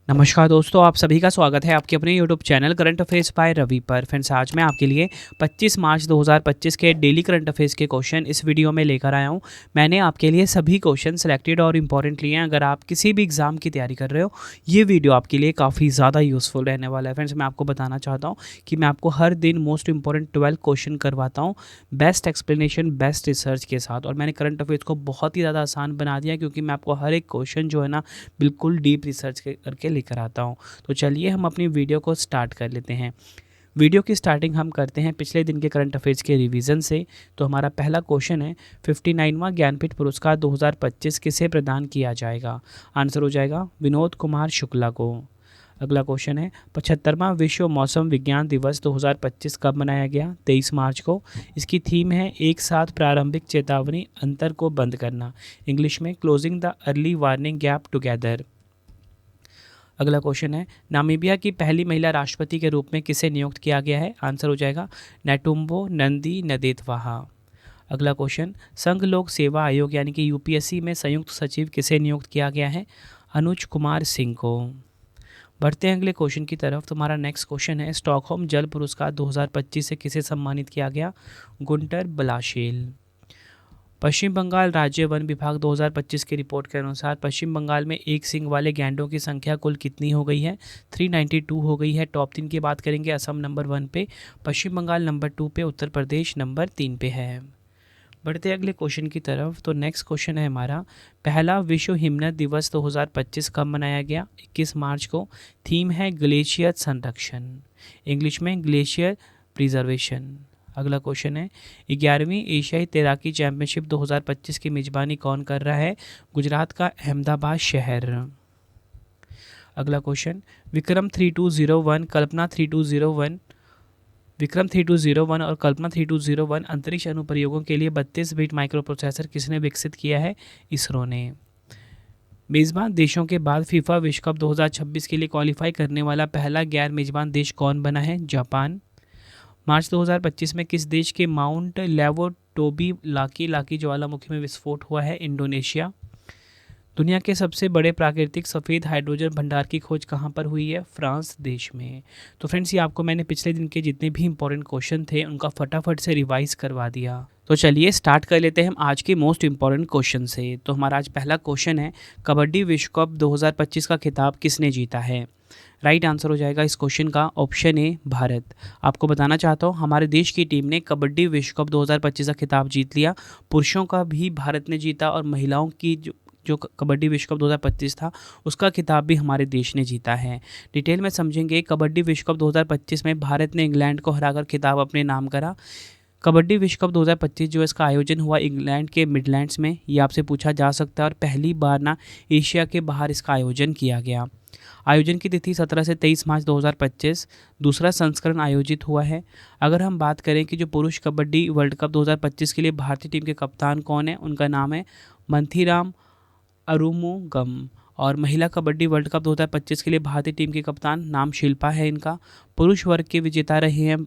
नमस्कार दोस्तों, आप सभी का स्वागत है आपके अपने YouTube channel current affairs by Ravi पर। फ्रेंड्स, आज मैं आपके लिए 25 मार्च 2025 के डेली करंट अफेयर्स के क्वेश्चन इस वीडियो में लेकर आया हूं। मैंने आपके लिए सभी क्वेश्चन सेलेक्टेड और इम्पॉर्टेंट लिए हैं। अगर आप किसी भी एग्जाम की तैयारी कर रहे हो, ये वीडियो आपके लिए काफ़ी ज़्यादा यूजफुल रहने वाला है। फ्रेंड्स, मैं आपको बताना चाहता हूँ कि मैं आपको हर दिन मोस्ट इंपॉर्टेंट 12 क्वेश्चन करवाता हूँ, बेस्ट एक्सप्लेनेशन, बेस्ट रिसर्च के साथ। और मैंने करंट अफेयर्स को बहुत ही ज़्यादा आसान बना दिया, क्योंकि मैं आपको हर एक क्वेश्चन जो है ना, बिल्कुल डीप रिसर्च करके लेकर आता हूँ। तो चलिए हम अपनी वीडियो को स्टार्ट कर लेते हैं। वीडियो की स्टार्टिंग हम करते हैं पिछले दिन के करंट अफेयर्स के रिवीजन से। तो हमारा पहला क्वेश्चन है, 59वां ज्ञानपीठ पुरस्कार 2025 किसे प्रदान किया जाएगा? आंसर हो जाएगा विनोद कुमार शुक्ला को। अगला क्वेश्चन है, 75वां विश्व मौसम विज्ञान दिवस 2025 कब मनाया गया? 23 मार्च को। इसकी थीम है एक साथ प्रारंभिक चेतावनी अंतर को बंद करना, इंग्लिश में closing the early warning gap together. अगला क्वेश्चन है, नामीबिया की पहली महिला राष्ट्रपति के रूप में किसे नियुक्त किया गया है? आंसर हो जाएगा नेटुम्बो नंदी नदेतवाहा। अगला क्वेश्चन, संघ लोक सेवा आयोग यानी कि यूपीएससी में संयुक्त सचिव किसे नियुक्त किया गया है? अनुज कुमार सिंह को। बढ़ते हैं अगले क्वेश्चन की तरफ। तुम्हारा नेक्स्ट क्वेश्चन है, स्टॉकहोम जल पुरस्कार 2025 से किसे सम्मानित किया गया? गुंटर बलाशेल। पश्चिम बंगाल राज्य वन विभाग 2025 की रिपोर्ट के अनुसार पश्चिम बंगाल में एक सींग वाले गैंडों की संख्या कुल कितनी हो गई है? 392 हो गई है। टॉप 3 की बात करेंगे, असम नंबर 1 पे, पश्चिम बंगाल नंबर 2 पे, उत्तर प्रदेश नंबर 3 पे है। बढ़ते अगले क्वेश्चन की तरफ। तो नेक्स्ट क्वेश्चन है हमारा, पहला विश्व हिमनद दिवस 2025 कब मनाया गया? 21 मार्च को। थीम है ग्लेशियर संरक्षण, इंग्लिश में ग्लेशियर प्रिजर्वेशन। अगला क्वेश्चन है, 11वीं एशियाई तैराकी चैंपियनशिप 2025 की मेजबानी कौन कर रहा है? गुजरात का अहमदाबाद शहर। अगला क्वेश्चन, विक्रम 3201 कल्पना 3201 विक्रम 3201 और कल्पना 3201 अंतरिक्ष अनुप्रयोगों के लिए 32 बिट माइक्रो प्रोसेसर किसने विकसित किया है? इसरो ने। मेज़बान देशों के बाद फीफा विश्व कप 2026 के लिए क्वालिफाई करने वाला पहला गैर मेज़बान देश कौन बना है? जापान। मार्च 2025 में किस देश के माउंट लेवोटोबी लाकी ज्वालामुखी में विस्फोट हुआ है? इंडोनेशिया। दुनिया के सबसे बड़े प्राकृतिक सफ़ेद हाइड्रोजन भंडार की खोज कहाँ पर हुई है? फ्रांस देश में। तो फ्रेंड्स, ये आपको मैंने पिछले दिन के जितने भी इंपॉर्टेंट क्वेश्चन थे उनका फटाफट से रिवाइज करवा दिया। तो चलिए स्टार्ट कर लेते हैं हम आज के मोस्ट इंपॉर्टेंट क्वेश्चन से। तो हमारा आज पहला क्वेश्चन है, कबड्डी विश्व कप 2025 का खिताब किसने जीता है? राइट आंसर हो जाएगा इस क्वेश्चन का ऑप्शन ए, भारत। आपको बताना चाहता हूँ, हमारे देश की टीम ने कबड्डी विश्व कप 2025 का खिताब जीत लिया। पुरुषों का भी भारत ने जीता और महिलाओं की जो कबड्डी विश्व कप 2025 था उसका खिताब भी हमारे देश ने जीता है। डिटेल में समझेंगे। कबड्डी विश्व कप 2025 में भारत ने इंग्लैंड को हराकर खिताब अपने नाम करा। कबड्डी विश्व कप 2025 जो इसका आयोजन हुआ इंग्लैंड के मिडलैंड्स में, ये आपसे पूछा जा सकता है। और पहली बार ना एशिया के बाहर इसका आयोजन किया गया। आयोजन की तिथि 17 से 23 मार्च 2025। दूसरा संस्करण आयोजित हुआ है। अगर हम बात करें कि जो पुरुष कबड्डी वर्ल्ड कप 2025 के लिए भारतीय टीम के कप्तान कौन है, उनका नाम है मंथीराम अरुमुगम। और महिला कबड्डी वर्ल्ड कप 2025 के लिए भारतीय टीम के कप्तान नाम शिल्पा है इनका। पुरुष वर्ग के विजेता रहे हैं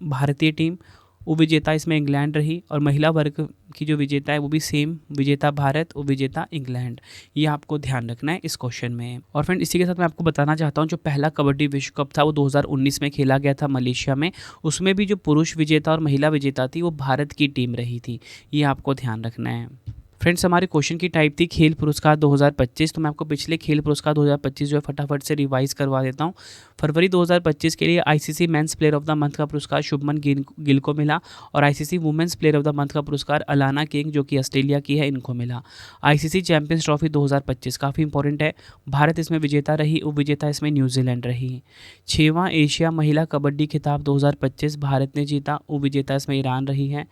भारतीय टीम, उपविजेता इसमें इंग्लैंड रही। और महिला वर्ग की जो विजेता है वो भी सेम, विजेता भारत, उपविजेता इंग्लैंड। ये आपको ध्यान रखना है इस क्वेश्चन में। और फ्रेंड, इसी के साथ मैं आपको बताना चाहता हूँ, जो पहला कबड्डी विश्व कप था वो 2019 में खेला गया था मलेशिया में। उसमें भी जो पुरुष विजेता और महिला विजेता थी वो भारत की टीम रही थी। ये आपको ध्यान रखना है। फ्रेंड्स, हमारे क्वेश्चन की टाइप थी खेल पुरस्कार 2025। तो मैं आपको पिछले खेल पुरस्कार 2025 जो है फटाफट से रिवाइज करवा देता हूँ। फरवरी 2025 के लिए ICC men's player of the month का पुरस्कार शुभमन गिल को मिला। और ICC women's player of the month का पुरस्कार अलाना किंग, जो कि ऑस्ट्रेलिया की है, इनको मिला। आईसीसी चैंपियंस ट्रॉफी 2025 काफ़ी इंपॉर्टेंट है। भारत इसमें विजेता रही, उपविजेता इसमें न्यूजीलैंड रही। 6वां एशिया महिला कबड्डी खिताब 2025 भारत ने जीता, उपविजेता इसमें ईरान रही है।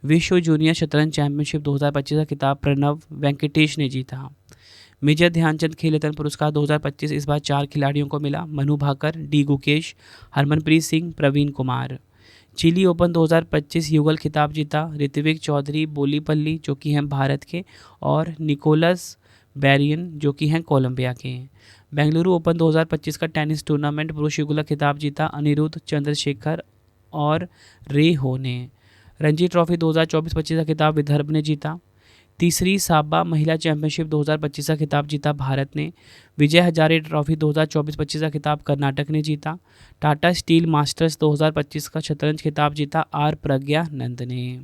विश्व जूनियर शतरंज चैंपियनशिप 2025 का खिताब प्रणव वेंकटेश ने जीता। मेजर ध्यानचंद खेल रत्न पुरस्कार 2025 इस बार 4 खिलाड़ियों को मिला, Manu Bhaker, D Gukesh, Harmanpreet Singh, Praveen Kumar. Chile Open 2025 युगल खिताब जीता ऋत्विक चौधरी बोलीपल्ली, जो कि हैं भारत के, और निकोलस बैरियन, जो कि हैं कोलंबिया के। बेंगलुरु ओपन 2025 का टेनिस टूर्नामेंट पुरुष युगल खिताब जीता अनिरुद्ध चंद्रशेखर और रे हो ने। रणजी ट्रॉफी 2024-25 का खिताब विदर्भ ने जीता। तीसरी साबा महिला चैंपियनशिप 2025 का खिताब जीता भारत ने। विजय हजारे ट्रॉफी 2024-25 का खिताब कर्नाटक ने जीता। टाटा स्टील मास्टर्स 2025 का शतरंज खिताब जीता आर प्रज्ञानंद ने।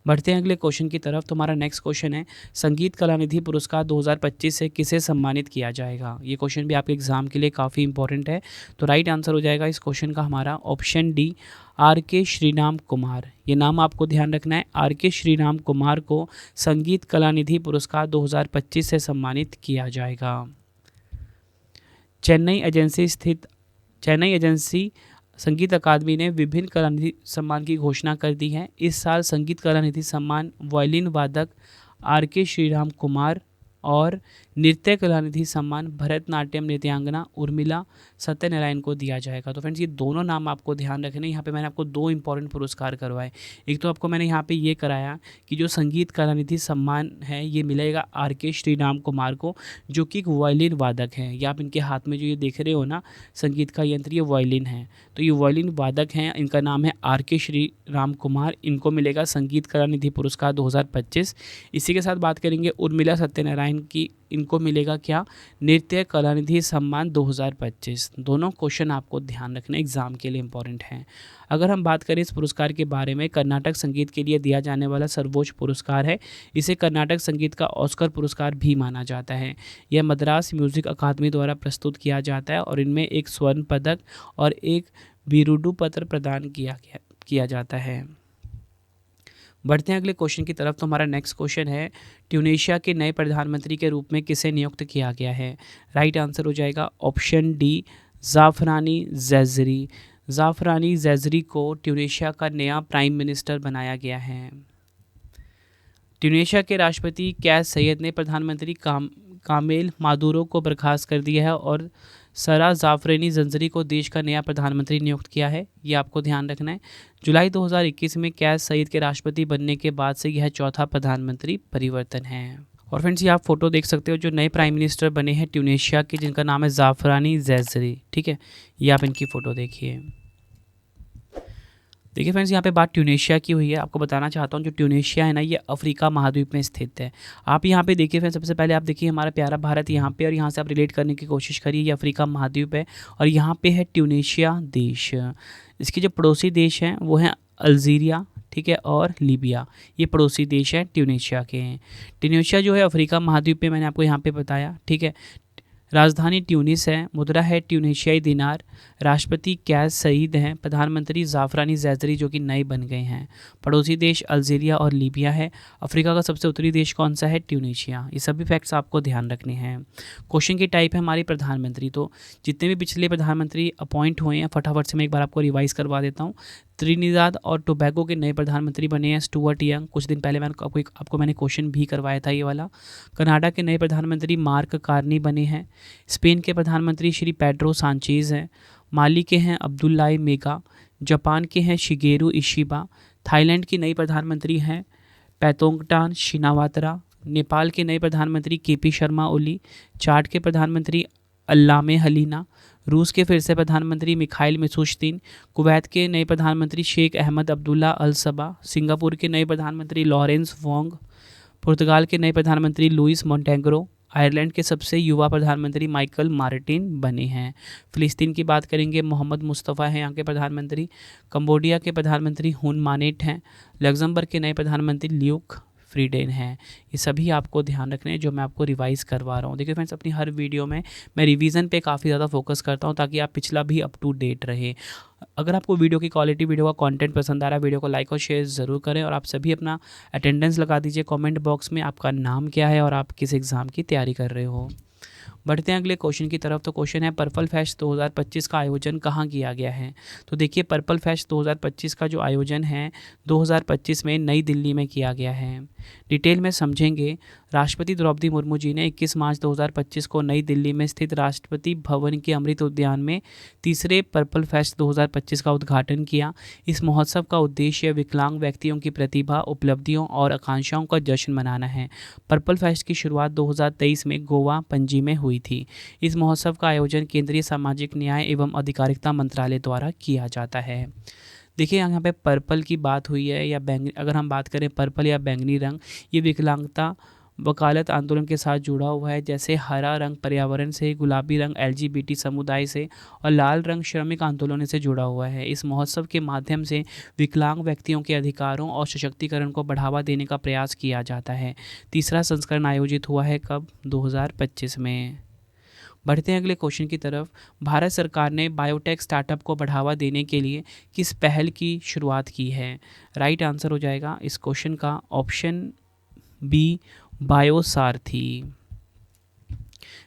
बढ़ते हैं अगले क्वेश्चन की तरफ। तो हमारा नेक्स्ट क्वेश्चन है, संगीत कलानिधि पुरस्कार 2025 से किसे सम्मानित किया जाएगा। ये क्वेश्चन भी आपके एग्जाम के लिए काफ़ी इंपॉर्टेंट है। तो राइट आंसर हो जाएगा इस क्वेश्चन का हमारा ऑप्शन डी, आर के श्रीराम कुमार। ये नाम आपको ध्यान रखना है। आर के श्रीराम कुमार को संगीत कलानिधि पुरस्कार 2025 से सम्मानित किया जाएगा। चेन्नई एजेंसी संगीत अकादमी ने विभिन्न कलानिधि सम्मान की घोषणा कर दी है। इस साल संगीत कलानिधि सम्मान वायलिन वादक आर के श्रीराम कुमार और नृत्य कलानिधि सम्मान भरतनाट्यम नृत्यांगना उर्मिला सत्यनारायण को दिया जाएगा। तो फ्रेंड्स, ये दोनों नाम आपको ध्यान रखने। यहाँ पे मैंने आपको दो इंपॉर्टेंट पुरस्कार करवाए। एक तो आपको मैंने यहाँ पे ये कराया कि जो संगीत कलानिधि सम्मान है ये मिलेगा आर के श्रीराम कुमार को, जो कि एक वायलिन वादक हैं। या आप इनके हाथ में जो ये देख रहे हो ना संगीत का यंत्र, ये वायलिन है। तो ये वायलिन वादक हैं, इनका नाम है आर के श्रीराम कुमार। इनको मिलेगा संगीत कलानिधि पुरस्कार 2025। इसी के साथ बात करेंगे उर्मिला सत्यनारायण की, इनको मिलेगा क्या, नृत्य कलानिधि सम्मान 2025। दोनों क्वेश्चन आपको ध्यान रखना, एग्जाम के लिए इंपॉर्टेंट हैं। अगर हम बात करें इस पुरस्कार के बारे में, कर्नाटक संगीत के लिए दिया जाने वाला सर्वोच्च पुरस्कार है। इसे कर्नाटक संगीत का ऑस्कर पुरस्कार भी माना जाता है। यह मद्रास म्यूजिक अकादमी द्वारा प्रस्तुत किया जाता है और इनमें एक स्वर्ण पदक और एक बिरुदु पत्र प्रदान किया जाता है। बढ़ते हैं अगले क्वेश्चन की तरफ। तो हमारा नेक्स्ट क्वेश्चन है, ट्यूनीशिया के नए प्रधानमंत्री के रूप में किसे नियुक्त किया गया है। राइट आंसर हो जाएगा ऑप्शन डी, जाफरानी ज़ैज़री। जाफरानी ज़ैज़री को ट्यूनीशिया का नया प्राइम मिनिस्टर बनाया गया है। ट्यूनीशिया के राष्ट्रपति कैस सैयद ने प्रधानमंत्री कामेल मादुरो को बर्खास्त कर दिया है और सरा जाफरानी ज़ैज़री को देश का नया प्रधानमंत्री नियुक्त किया है। ये आपको ध्यान रखना है। जुलाई 2021 में कैस सईद के राष्ट्रपति बनने के बाद से यह चौथा प्रधानमंत्री परिवर्तन है। और फ्रेंड्स, ये आप फोटो देख सकते हो जो नए प्राइम मिनिस्टर बने हैं ट्यूनीशिया के, जिनका नाम है जाफरानी ज़ैज़री। ठीक है, ये आप इनकी फ़ोटो देखिए। देखिए फ्रेंड्स, यहाँ पे बात ट्यूनीशिया की हुई है। आपको बताना चाहता हूँ जो ट्यूनीशिया है ना, ये अफ्रीका महाद्वीप में स्थित है। आप यहाँ पे देखिए फ्रेंड्स, सबसे पहले आप देखिए हमारा प्यारा भारत यहाँ पे, और यहाँ से आप रिलेट करने की कोशिश करिए। ये अफ्रीका महाद्वीप है और यहाँ पे है ट्यूनीशिया देश। इसके जो पड़ोसी देश हैं वो हैं अल्जीरिया, ठीक है, और लीबिया। ये पड़ोसी देश हैं ट्यूनीशिया के हैं। ट्यूनीशिया जो है अफ्रीका महाद्वीप में, मैंने आपको यहाँ पे बताया। ठीक है, राजधानी ट्यूनिस है, मुद्रा है ट्यूनीशियाई दिनार, राष्ट्रपति कैस सईद हैं, प्रधानमंत्री जाफरानी ज़ैज़री जो कि नए बन गए हैं। पड़ोसी देश अल्जीरिया और लीबिया है। अफ्रीका का सबसे उत्तरी देश कौन सा है, ट्यूनीशिया। ये सभी फैक्ट्स आपको ध्यान रखने हैं। क्वेश्चन की टाइप है हमारी प्रधानमंत्री। तो जितने भी पिछले प्रधानमंत्री अपॉइंट हुए हैं फटाफट से मैं एक बार आपको रिवाइज करवा देता हूँ। त्रिनिदाद और टोबैगो के नए प्रधानमंत्री बने हैं स्टुअर्ट यंग। कुछ दिन पहले आपको मैंने क्वेश्चन भी करवाया था ये वाला। कनाडा के नए प्रधानमंत्री मार्क कार्नी बने हैं। स्पेन के प्रधानमंत्री श्री पेड्रो सांचेज हैं। माली के हैं अब्दुल्लाह मेगा। जापान के हैं शिगेरू इशिबा। थाईलैंड की नई प्रधानमंत्री हैं पैतोंगटान शिनावात्रा। नेपाल के नए प्रधानमंत्री केपी शर्मा ओली। चाड के प्रधानमंत्री अल्लामे हलीना। रूस के फिर से प्रधानमंत्री मिखाइल मिशुस्तिन। कुवैत के नए प्रधानमंत्री शेख अहमद अब्दुल्ला अल सबा। सिंगापुर के नए प्रधानमंत्री लॉरेंस वोंग। पुर्तगाल के नए प्रधानमंत्री लुइस मोंटेग्रो। आयरलैंड के सबसे युवा प्रधानमंत्री माइकल मार्टिन बने हैं। फ़िलिस्तीन की बात करेंगे, मोहम्मद मुस्तफ़ा हैं यहाँ के प्रधानमंत्री। कंबोडिया के प्रधानमंत्री हुन मानेट हैं। लग्जमबर्ग के नए प्रधानमंत्री ल्यूक फ्रीडेन हैं। ये सभी आपको ध्यान रखने हैं जो मैं आपको रिवाइज़ करवा रहा हूँ। देखिए फ्रेंड्स, अपनी हर वीडियो में मैं रिवीजन पे काफ़ी ज़्यादा फोकस करता हूँ ताकि आप पिछला भी अप टू डेट रहे। अगर आपको वीडियो की क्वालिटी, वीडियो का कंटेंट पसंद आ रहा है, वीडियो को लाइक और शेयर ज़रूर करें। और आप सभी अपना अटेंडेंस लगा दीजिए कमेंट बॉक्स में, आपका नाम क्या है और आप किस एग्ज़ाम की तैयारी कर रहे हो। बढ़ते हैं अगले क्वेश्चन की तरफ। तो क्वेश्चन है, पर्पल फेस्ट 2025 का आयोजन कहाँ किया गया है। तो देखिए, पर्पल फेस्ट 2025 का जो आयोजन है 2025 में नई दिल्ली में किया गया है। डिटेल में समझेंगे। राष्ट्रपति द्रौपदी मुर्मू जी ने 21 मार्च 2025 को नई दिल्ली में स्थित राष्ट्रपति भवन के अमृत उद्यान में तीसरे पर्पल फेस्ट 2025 का उद्घाटन किया। इस महोत्सव का उद्देश्य विकलांग व्यक्तियों की प्रतिभा, उपलब्धियों और आकांक्षाओं का जश्न मनाना है। पर्पल फेस्ट की शुरुआत 2023 में गोवा, पणजी में हुई थी। इस महोत्सव का आयोजन केंद्रीय सामाजिक न्याय एवं अधिकारिता मंत्रालय द्वारा किया जाता है। देखिए यहाँ पे पर्पल की बात हुई है या बैंगनी, अगर हम बात करें पर्पल या बैंगनी रंग, ये विकलांगता वकालत आंदोलन के साथ जुड़ा हुआ है। जैसे हरा रंग पर्यावरण से, गुलाबी रंग एलजीबीटी समुदाय से और लाल रंग श्रमिक आंदोलन से जुड़ा हुआ है। इस महोत्सव के माध्यम से विकलांग व्यक्तियों के अधिकारों और सशक्तिकरण को बढ़ावा देने का प्रयास किया जाता है। तीसरा संस्करण आयोजित हुआ है कब? 2025 में। बढ़ते हैं अगले क्वेश्चन की तरफ। भारत सरकार ने बायोटेक स्टार्टअप को बढ़ावा देने के लिए किस पहल की शुरुआत की है? राइट आंसर हो जाएगा इस क्वेश्चन का ऑप्शन बी, बायोसारथी।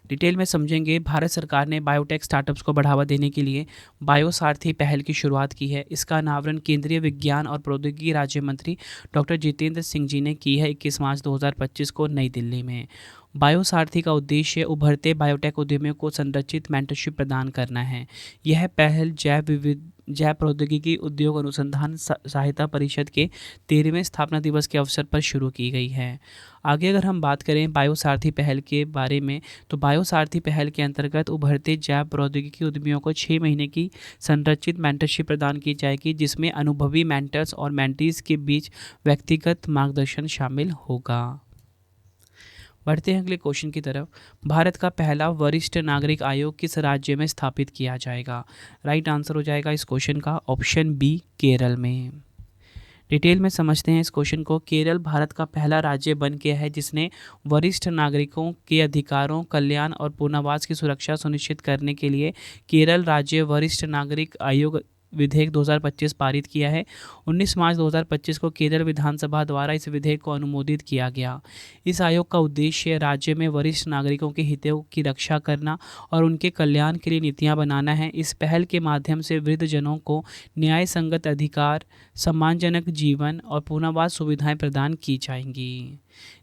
डिटेल में समझेंगे। भारत सरकार ने बायोटेक स्टार्टअप्स को बढ़ावा देने के लिए बायोसारथी पहल की शुरुआत की है। इसका अनावरण केंद्रीय विज्ञान और प्रौद्योगिकी राज्य मंत्री डॉक्टर जितेंद्र सिंह जी ने की है 21 मार्च 2025 को नई दिल्ली में। बायोसारथी का उद्देश्य उभरते बायोटेक उद्यमियों को संरचित मेंटरशिप प्रदान करना है। यह पहल जैव प्रौद्योगिकी उद्योग अनुसंधान सहायता परिषद के 13वें स्थापना दिवस के अवसर पर शुरू की गई है। आगे अगर हम बात करें बायोसारथी पहल के बारे में, तो बायोसारथी पहल के अंतर्गत उभरते जैव प्रौद्योगिकी उद्यमियों को 6 महीने की संरचित मेंटरशिप प्रदान की जाएगी, जिसमें अनुभवी मेंटर्स और मेंटीज के बीच व्यक्तिगत मार्गदर्शन शामिल होगा। बढ़ते हैं अगले क्वेश्चन की तरफ। भारत का पहला वरिष्ठ नागरिक आयोग किस राज्य में स्थापित किया जाएगा? राइट आंसर हो जाएगा इस क्वेश्चन का ऑप्शन बी, केरल में। डिटेल में समझते हैं इस क्वेश्चन को। केरल भारत का पहला राज्य बन गया है जिसने वरिष्ठ नागरिकों के अधिकारों, कल्याण और पुनर्वास की सुरक्षा सुनिश्चित करने के लिए केरल राज्य वरिष्ठ नागरिक आयोग विधेयक 2025 पारित किया है। 19 मार्च 2025 को केरल विधानसभा द्वारा इस विधेयक को अनुमोदित किया गया। इस आयोग का उद्देश्य राज्य में वरिष्ठ नागरिकों के हितों की रक्षा करना और उनके कल्याण के लिए नीतियां बनाना है। इस पहल के माध्यम से वृद्धजनों को न्याय संगत अधिकार, सम्मानजनक जीवन और पुनर्वास सुविधाएं प्रदान की जाएंगी।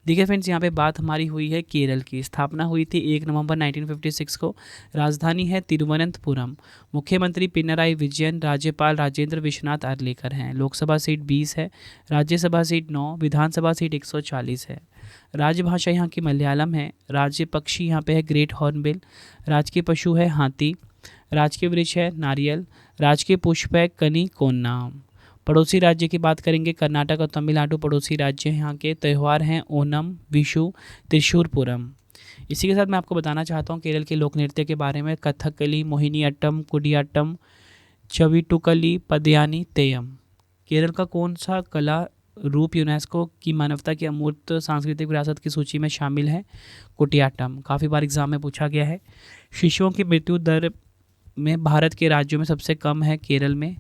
देखिए फ्रेंड्स, यहाँ पे बात हमारी हुई है केरल की। स्थापना हुई थी 1 नवंबर 1956 को। राजधानी है तिरुवनंतपुरम। मुख्यमंत्री पिनराई विजयन, राज्यपाल राजेंद्र विश्वनाथ आर्लेकर हैं। लोकसभा सीट 20 है, राज्यसभा सीट 9, विधानसभा सीट 140 है। राजभाषा यहाँ की मलयालम है। राज्य पक्षी यहाँ पे है ग्रेट हॉर्नबिल। राजकीय पशु है हाथी। राजकीय वृक्ष है नारियल। राजकीय पुष्प है कनी कोन्ना। पड़ोसी राज्य की बात करेंगे, कर्नाटक और तमिलनाडु पड़ोसी राज्य हैं। यहाँ के त्यौहार हैं ओनम, विशु, त्रिशूरपुरम। इसी के साथ मैं आपको बताना चाहता हूँ केरल के लोक नृत्य के बारे में। कथकली, मोहिनीअट्टम, कुडियाट्टम, चविटुकली, पदयानी, तेयम। केरल का कौन सा कला रूप यूनेस्को की मानवता की अमूर्त सांस्कृतिक विरासत की सूची में शामिल है? कुटियाट्टम। काफ़ी बार एग्जाम में पूछा गया है। शिशुओं की मृत्यु दर में भारत के राज्यों में सबसे कम है केरल में।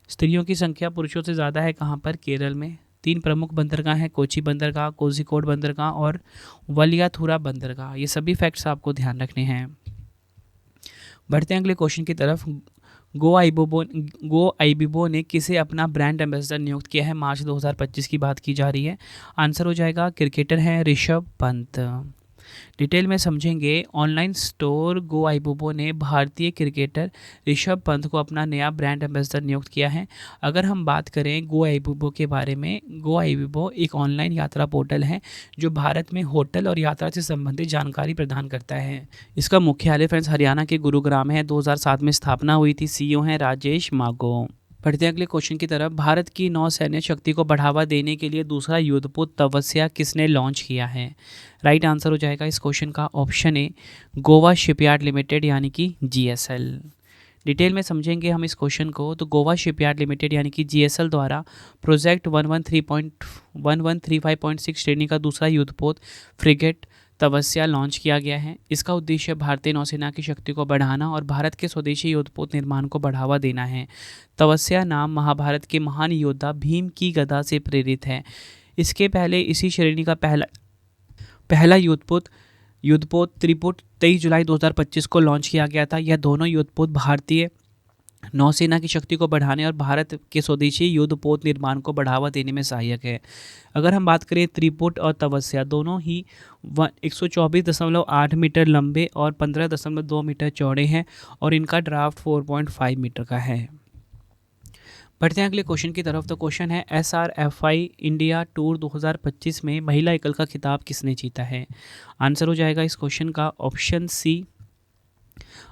स्त्रियों की संख्या पुरुषों से ज़्यादा है कहाँ पर? केरल में। 3 प्रमुख बंदरगाह हैं, कोची बंदरगाह, कोझिकोड बंदरगाह और वलियाथुरा बंदरगाह। ये सभी फैक्ट्स आपको ध्यान रखने हैं। बढ़ते हैं अगले क्वेश्चन की तरफ। गो आइबिबो ने किसे अपना ब्रांड एम्बेसडर नियुक्त किया है? मार्च 2025 की बात की जा रही है। आंसर हो जाएगा क्रिकेटर हैं ऋषभ पंत। डिटेल में समझेंगे। ऑनलाइन स्टोर गो आइबिबो ने भारतीय क्रिकेटर ऋषभ पंत को अपना नया ब्रांड एम्बेसडर नियुक्त किया है। अगर हम बात करें गो आइबिबो के बारे में, गो आइबिबो एक ऑनलाइन यात्रा पोर्टल है जो भारत में होटल और यात्रा से संबंधित जानकारी प्रदान करता है। इसका मुख्यालय फ्रेंड्स हरियाणा के गुरुग्राम है। 2007 में स्थापना हुई थी। सीईओ हैं राजेश मागो। बढ़ते हैं अगले क्वेश्चन की तरफ। भारत की नौसैन्य शक्ति को बढ़ावा देने के लिए दूसरा युद्धपोत तपस्या किसने लॉन्च किया है? राइट आंसर हो जाएगा इस क्वेश्चन का option A, Goa shipyard limited यानी कि GSL। डिटेल में समझेंगे हम इस क्वेश्चन को। तो गोवा शिपयार्ड लिमिटेड यानी कि GSL द्वारा प्रोजेक्ट 1135.6 श्रेणी का दूसरा युद्धपोत फ्रिगेट तपस्या लॉन्च किया गया है। इसका उद्देश्य भारतीय नौसेना की शक्ति को बढ़ाना और भारत के स्वदेशी युद्धपोत निर्माण को बढ़ावा देना है। तपस्या नाम महाभारत के महान योद्धा भीम की गदा से प्रेरित है। इसके पहले इसी श्रेणी का पहला युद्धपोत त्रिपुट 23 जुलाई 2025 को लॉन्च किया गया था। यह दोनों युद्धपोत भारतीय नौसेना की शक्ति को बढ़ाने और भारत के स्वदेशी युद्धपोत निर्माण को बढ़ावा देने में सहायक है। अगर हम बात करें त्रिपुट और तपस्या, दोनों ही 124.8 मीटर लंबे और 15.2 मीटर चौड़े हैं और इनका ड्राफ्ट 4.5 मीटर का है। बढ़ते हैं अगले क्वेश्चन की तरफ। तो क्वेश्चन है SRFI इंडिया टूर 2025 में महिला एकल का खिताब किसने जीता है? आंसर हो जाएगा इस क्वेश्चन का ऑप्शन सी,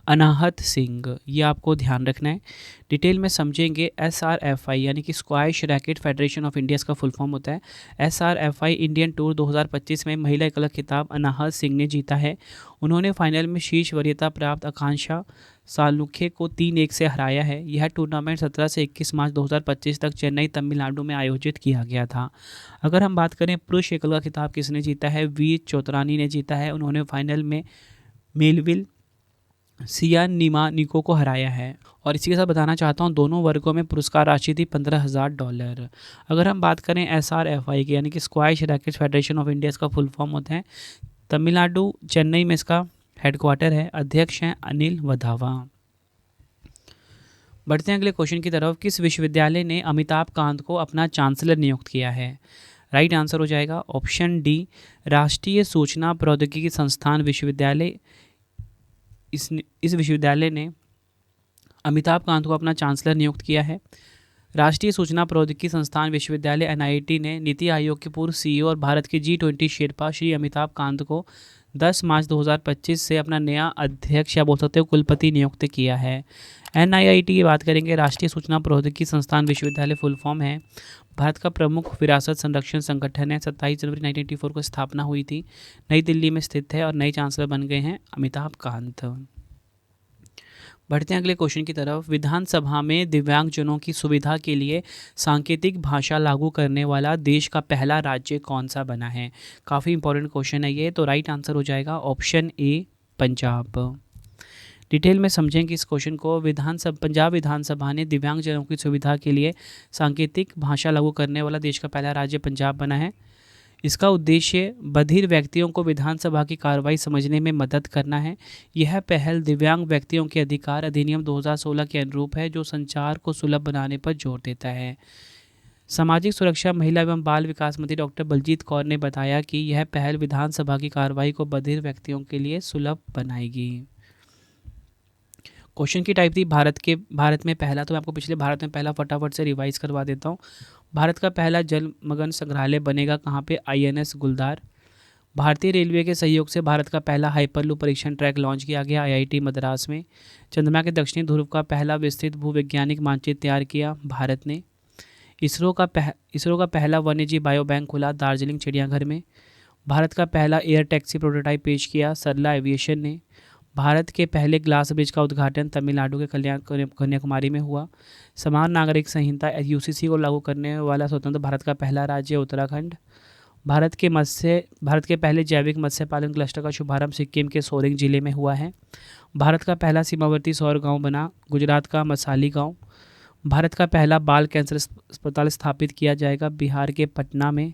अनाहत सिंह, ये आपको ध्यान रखना है। डिटेल में समझेंगे। SRFI यानी कि squash racket federation of India, इसका फुल फॉर्म होता है। SRFI इंडियन टूर 2025 में महिला एकल खिताब अनाहत सिंह ने जीता है। उन्होंने फाइनल में शीर्ष वरीयता प्राप्त आकांक्षा सालुखे को 3-1 से हराया है। यह टूर्नामेंट 17 से 21 मार्च 2025 तक चेन्नई, तमिलनाडु में आयोजित किया गया था। अगर हम बात करें पुरुष एकल का खिताब किसने जीता है, वीर चौतरानी ने जीता है। उन्होंने फाइनल में मेलविल सियान निको को हराया है। और इसी के साथ बताना चाहता हूँ, दोनों वर्गों में पुरस्कार राशि थी $15,000। अगर हम बात करें SRFI की यानी कि squash racket federation of India, इसका फुल फॉर्म होता है। तमिलनाडु, चेन्नई में इसका हेडक्वार्टर है। अध्यक्ष हैं अनिल वधावा। बढ़ते हैं अगले क्वेश्चन की तरफ। किस विश्वविद्यालय ने अमिताभ कांत को अपना चांसलर नियुक्त किया है? राइट आंसर हो जाएगा ऑप्शन डी, राष्ट्रीय सूचना प्रौद्योगिकी संस्थान विश्वविद्यालय। इस विश्वविद्यालय ने अमिताभ कांत को अपना चांसलर नियुक्त किया है। राष्ट्रीय सूचना प्रौद्योगिकी संस्थान विश्वविद्यालय NIT ने नीति आयोग के पूर्व CEO और भारत के G20 शेरपा श्री अमिताभ कांत को 10 मार्च 2025 से अपना नया अध्यक्ष या बोल सकते हो कुलपति नियुक्त किया है। NIIT की बात करेंगे, राष्ट्रीय सूचना प्रौद्योगिकी संस्थान विश्वविद्यालय फुल फॉर्म है। भारत का प्रमुख विरासत संरक्षण संगठन है। 27 जनवरी 1984 को स्थापना हुई थी। नई दिल्ली में स्थित है और नए चांसलर बन गए हैं अमिताभ कांत। बढ़ते हैं अगले क्वेश्चन की तरफ। विधानसभा में दिव्यांगजनों की सुविधा के लिए सांकेतिक भाषा लागू करने वाला देश का पहला राज्य कौन सा बना है? काफ़ी इंपॉर्टेंट क्वेश्चन है ये। तो राइट आंसर हो जाएगा ऑप्शन ए, पंजाब। डिटेल में समझेंगे इस क्वेश्चन को। पंजाब विधानसभा ने दिव्यांगजनों की सुविधा के लिए सांकेतिक भाषा लागू करने वाला देश का पहला राज्य पंजाब बना है। इसका उद्देश्य बधिर व्यक्तियों को विधानसभा की कार्रवाई समझने में मदद करना है। यह पहल दिव्यांग व्यक्तियों के अधिकार अधिनियम 2016 के अनुरूप है, जो संचार को सुलभ बनाने पर जोर देता है। सामाजिक सुरक्षा, महिला एवं बाल विकास मंत्री डॉक्टर बलजीत कौर ने बताया कि यह पहल विधानसभा की कार्रवाई को बधिर व्यक्तियों के लिए सुलभ बनाएगी। क्वेश्चन की टाइप थी भारत में पहला। तो मैं आपको पिछले भारत में पहला फटाफट से रिवाइज करवा देता हूँ। भारत का पहला जलमग्न संग्रहालय बनेगा कहाँ पे? INS गुलदार। भारतीय रेलवे के सहयोग से भारत का पहला हाइपरलूप परीक्षण ट्रैक लॉन्च किया गया IIT मद्रास में। चंद्रमा के दक्षिणी ध्रुव का पहला विस्तृत भूवैज्ञानिक मानचित्र तैयार किया भारत ने। इसरो का पहला वन्यजीव बायो बैंक खुला दार्जिलिंग चिड़ियाघर में। भारत का पहला एयर टैक्सी प्रोटोटाइप पेश किया सरला एविएशन ने। भारत के पहले ग्लास ब्रिज का उद्घाटन तमिलनाडु के कन्याकुमारी में हुआ। समान नागरिक संहिता UCC को लागू करने वाला स्वतंत्र भारत का पहला राज्य उत्तराखंड। भारत के पहले जैविक मत्स्य पालन क्लस्टर का शुभारंभ सिक्किम के सोरेंग जिले में हुआ है। भारत का पहला सीमावर्ती सौर गांव बना गुजरात का मसाली गांव। भारत का पहला बाल कैंसर अस्पताल स्थापित किया जाएगा बिहार के पटना में।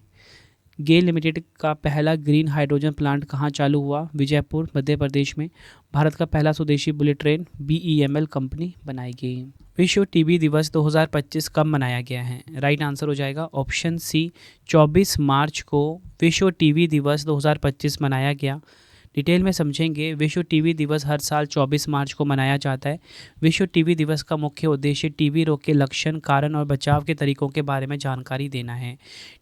गेल लिमिटेड का पहला ग्रीन हाइड्रोजन प्लांट कहाँ चालू हुआ? विजयपुर, मध्य प्रदेश में। भारत का पहला स्वदेशी बुलेट ट्रेन BEML कंपनी बनाएगी। विश्व टीबी दिवस 2025 कब मनाया गया है? राइट आंसर हो जाएगा ऑप्शन सी, 24 मार्च को विश्व टीबी दिवस 2025 मनाया गया। डिटेल में समझेंगे। विश्व टीबी दिवस हर साल 24 मार्च को मनाया जाता है। विश्व टीबी दिवस का मुख्य उद्देश्य टीबी रोग के लक्षण, कारण और बचाव के तरीकों के बारे में जानकारी देना है।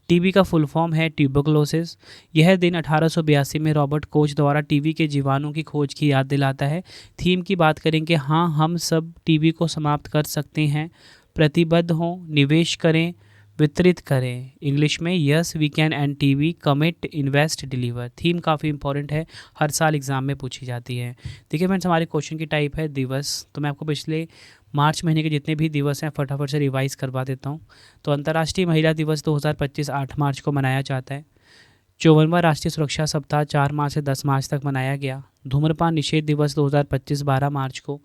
टीबी का फुल फॉर्म है ट्यूबरकुलोसिस। यह दिन 1882 में रॉबर्ट कोच द्वारा टीबी के जीवाणु की खोज की याद दिलाता है। थीम की बात करेंगे, हाँ हम सब टीबी को समाप्त कर सकते हैं। प्रतिबद्ध हों, निवेश करें, वितरित करें। इंग्लिश में yes we can end TB, commit, invest, deliver. थीम काफ़ी इंपॉर्टेंट है, हर साल एग्जाम में पूछी जाती है। देखिए फ्रेंड्स, हमारे क्वेश्चन की टाइप है दिवस। तो मैं आपको पिछले मार्च महीने के जितने भी दिवस हैं फटाफट से रिवाइज करवा देता हूँ। तो अंतर्राष्ट्रीय महिला दिवस 2025 8 मार्च को मनाया जाता है। 54वां राष्ट्रीय सुरक्षा सप्ताह 4 मार्च से 10 मार्च तक मनाया गया। धूम्रपान निषेध दिवस 2025 12 मार्च को।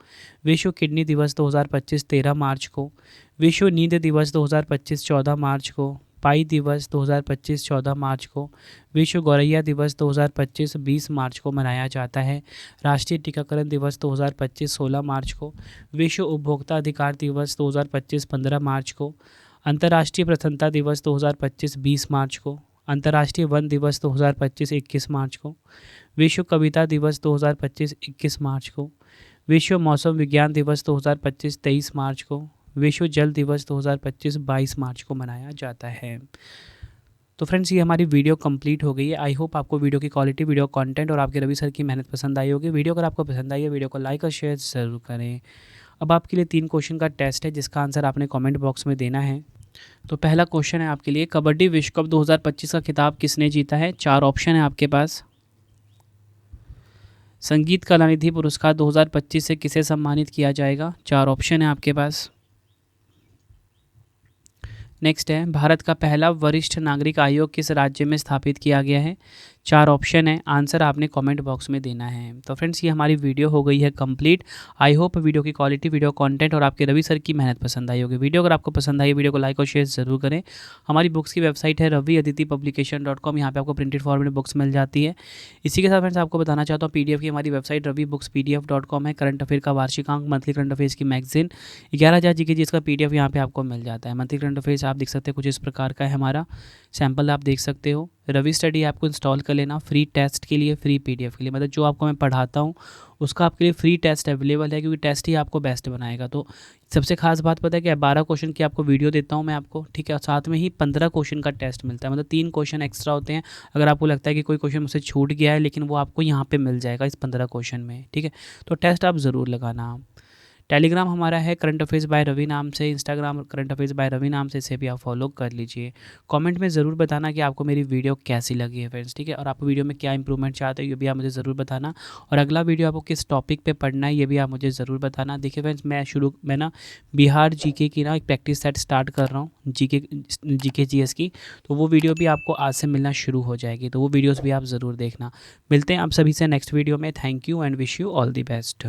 विश्व किडनी दिवस 2025 13 मार्च को। विश्व नींद दिवस 2025 14 मार्च को। पाई दिवस 2025 14 मार्च को। विश्व गौरैया दिवस 2025 20 मार्च को मनाया जाता है। राष्ट्रीय टीकाकरण दिवस 2025 16 मार्च को। विश्व उपभोक्ता अधिकार दिवस 2025 15 मार्च को। अंतर्राष्ट्रीय प्रसन्नता दिवस 2025 20 मार्च को। अंतर्राष्ट्रीय वन दिवस 2025 21 मार्च को। विश्व कविता दिवस 2025 21 मार्च को। विश्व मौसम विज्ञान दिवस 2025 23 मार्च को। विश्व जल दिवस 2025 22 मार्च को मनाया जाता है। तो फ्रेंड्स ये हमारी वीडियो कंप्लीट हो गई है। आई होप आपको वीडियो की क्वालिटी, वीडियो कंटेंट और आपके रवि सर की मेहनत पसंद आई होगी। वीडियो अगर आपको पसंद आई है, वीडियो को लाइक और शेयर ज़रूर करें। अब आपके लिए 3 क्वेश्चन का टेस्ट है जिसका आंसर आपने कमेंट बॉक्स में देना है। तो पहला क्वेश्चन है आपके लिए, कबड्डी विश्व कप 2025 का खिताब किसने जीता है? 4 ऑप्शन है आपके पास। संगीत कलानिधि पुरस्कार 2025 से किसे सम्मानित किया जाएगा? 4 ऑप्शन है आपके पास। नेक्स्ट है, भारत का पहला वरिष्ठ नागरिक आयोग किस राज्य में स्थापित किया गया है? 4 ऑप्शन है, आंसर आपने कमेंट बॉक्स में देना है। तो फ्रेंड्स ये हमारी वीडियो हो गई है कंप्लीट। आई होप वीडियो की क्वालिटी, वीडियो कंटेंट और आपके रवि सर की मेहनत पसंद आई होगी। वीडियो अगर आपको पसंद आई, वीडियो को लाइक और शेयर ज़रूर करें। हमारी बुक्स की वेबसाइट है raviaditipublication.com, यहाँ पे आपको प्रिंटेड फॉर्मेट में बुक्स मिल जाती है। इसी के साथ फ्रेंड्स आपको बताना चाहता हूँ PDF की हमारी वेबसाइट ravibookspdf.com है। करंट अफेयर का वार्षिकांक, मंथली करंट अफेयर्स की मैगजीन 11,000 जीके जिसका PDF यहाँ पे आपको मिल जाता है। मंथली करंट अफेयर्स आप देख सकते हैं कुछ इस प्रकार का है हमारा सैम्पल, आप देख सकते हो। रवि स्टडी ऐप को इंस्टॉल कर लेना फ्री टेस्ट के लिए, फ्री PDF के लिए, मतलब जो आपको मैं पढ़ाता हूँ उसका आपके लिए फ्री टेस्ट अवेलेबल है, क्योंकि टेस्ट ही आपको बेस्ट बनाएगा। तो सबसे खास बात पता है कि 12 क्वेश्चन की आपको वीडियो देता हूँ मैं आपको, ठीक है, और साथ में ही 15 क्वेश्चन का टेस्ट मिलता है, मतलब 3 क्वेश्चन एक्स्ट्रा होते हैं। अगर आपको लगता है कि कोई क्वेश्चन मुझसे छूट गया है, लेकिन वो आपको यहाँ पे मिल जाएगा इस 15 क्वेश्चन में, ठीक है। तो टेस्ट आप ज़रूर लगाना। टेलीग्राम हमारा है करंट अफेयर्स बाय रवि नाम से, Instagram current affairs by Ravi नाम से, इसे भी आप फॉलो कर लीजिए। कमेंट में ज़रूर बताना कि आपको मेरी वीडियो कैसी लगी है फ्रेंड्स, ठीक है, और आप वीडियो में क्या इंप्रूवमेंट चाहते हो ये भी आप मुझे ज़रूर बताना। और अगला वीडियो आपको किस टॉपिक पे पढ़ना है ये भी आप मुझे ज़रूर बताना। देखिए फ्रेंड्स मैं ना बिहार जीके की ना एक प्रैक्टिस सेट स्टार्ट कर रहा हूँ, जीके जीएस की, तो वो वीडियो भी आपको आज से मिलना शुरू हो जाएगी, तो वो वीडियोज़ भी आप ज़रूर देखना। मिलते हैं आप सभी से नेक्स्ट वीडियो में। Thank you and wish you all the best.